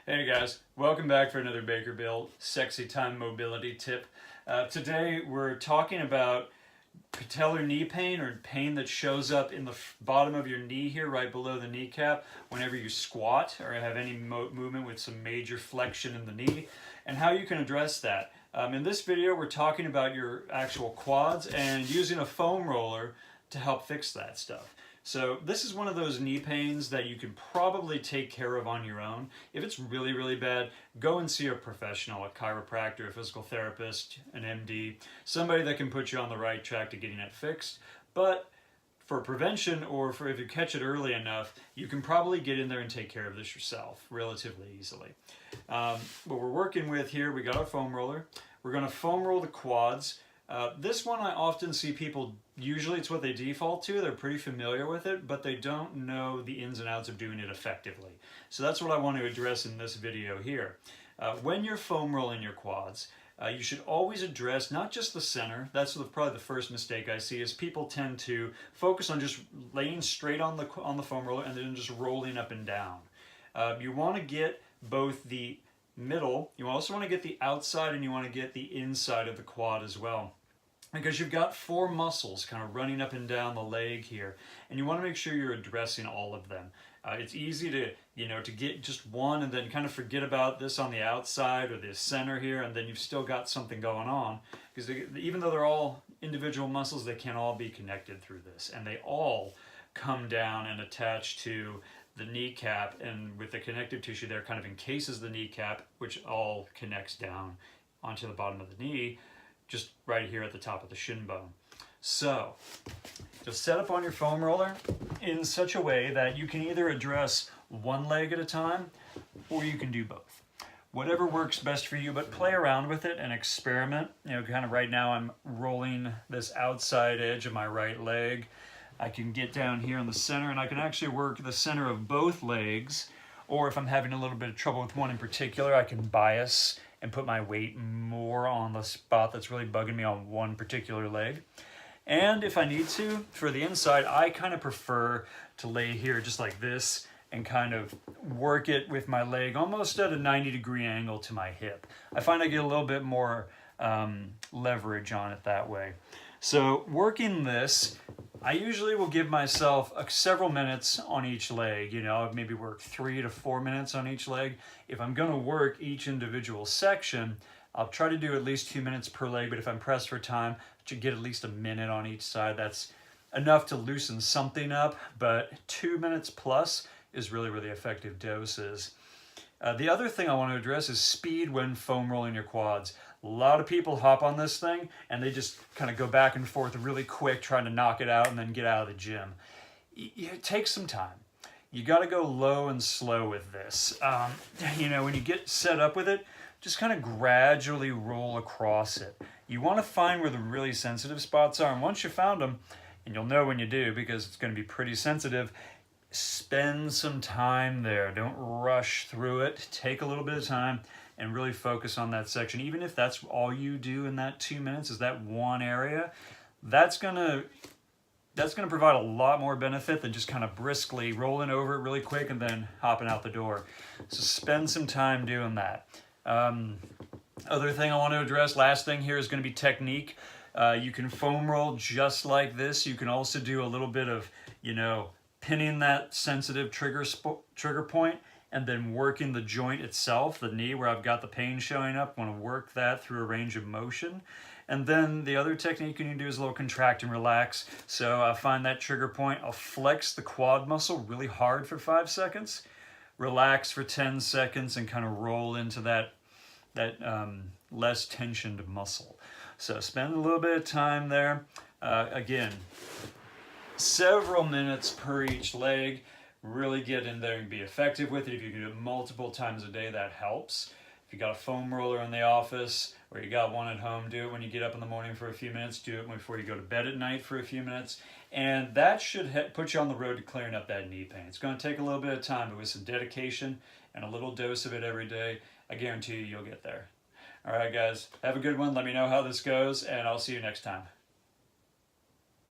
Hey guys, welcome back for another Baker Built Sexy Time Mobility tip. Today we're talking about patellar knee pain, or pain that shows up in the bottom of your knee here, right below the kneecap, whenever you squat or have any movement with some major flexion in the knee, and how you can address that. In this video we're talking about your actual quads and using a foam roller to help fix that stuff. So this is one of those knee pains that you can probably take care of on your own. If it's really, really bad, go and see a professional, a chiropractor, a physical therapist, an MD, somebody that can put you on the right track to getting it fixed. But for prevention, or for if you catch it early enough, you can probably get in there and take care of this yourself relatively easily. What we're working with here, we got our foam roller. We're going to foam roll the quads. This one I often see people, usually it's what they default to, they're pretty familiar with it, but they don't know the ins and outs of doing it effectively. So that's what I want to address in this video here. When you're foam rolling your quads, you should always address not just the center. That's probably the first mistake I see, is people tend to focus on just laying straight on the foam roller and then just rolling up and down. You want to get both the middle, you also want to get the outside, and you want to get the inside of the quad as well, because you've got four muscles kind of running up and down the leg here, and you want to make sure you're addressing all of them. It's easy to get just one and then kind of forget about this on the outside or the center here, and then you've still got something going on, because even though they're all individual muscles, they can all be connected through this, and they all come down and attach to the kneecap, and with the connective tissue there kind of encases the kneecap, which all connects down onto the bottom of the knee, just right here at the top of the shin bone. So just set up on your foam roller in such a way that you can either address one leg at a time, or you can do both. Whatever works best for you, but play around with it and experiment. Kind of right now I'm rolling this outside edge of my right leg. I can get down here in the center, and I can actually work the center of both legs, or if I'm having a little bit of trouble with one in particular, I can bias and put my weight more on the spot that's really bugging me on one particular leg. And if I need to, for the inside, I kind of prefer to lay here just like this and kind of work it with my leg almost at a 90-degree angle to my hip. I find I get a little bit more leverage on it that way. So working this, I usually will give myself several minutes on each leg. I'll maybe work 3 to 4 minutes on each leg. If I'm going to work each individual section, I'll try to do at least 2 minutes per leg, but if I'm pressed for time, I should get at least a minute on each side. That's enough to loosen something up, but 2 minutes plus is really, really effective doses. The other thing I want to address is speed when foam rolling your quads. A lot of people hop on this thing and they just kind of go back and forth really quick, trying to knock it out and then get out of the gym. It takes some time. You got to go low and slow with this. When you get set up with it, just kind of gradually roll across it. You want to find where the really sensitive spots are, and once you found them, and you'll know when you do because it's going to be pretty sensitive, spend some time there. Don't rush through it. Take a little bit of time and really focus on that section. Even if that's all you do in that 2 minutes is that one area, that's gonna provide a lot more benefit than just kind of briskly rolling over it really quick and then hopping out the door. So spend some time doing that. Other thing I want to address, last thing here, is going to be technique. You can foam roll just like this. You can also do a little bit of, pinning that sensitive trigger point and then working the joint itself, the knee where I've got the pain showing up. I want to work that through a range of motion. And then the other technique you can do is a little contract and relax. So I'll find that trigger point, I'll flex the quad muscle really hard for 5 seconds, relax for 10 seconds, and kind of roll into that less tensioned muscle. So spend a little bit of time there. Again, several minutes per each leg. Really get in there and be effective with it. If you can do it multiple times a day, that helps. If you got a foam roller in the office or you got one at home, do it when you get up in the morning for a few minutes. Do it before you go to bed at night for a few minutes. And that should put you on the road to clearing up that knee pain. It's going to take a little bit of time, but with some dedication and a little dose of it every day, I guarantee you'll get there. All right, guys, have a good one. Let me know how this goes, and I'll see you next time.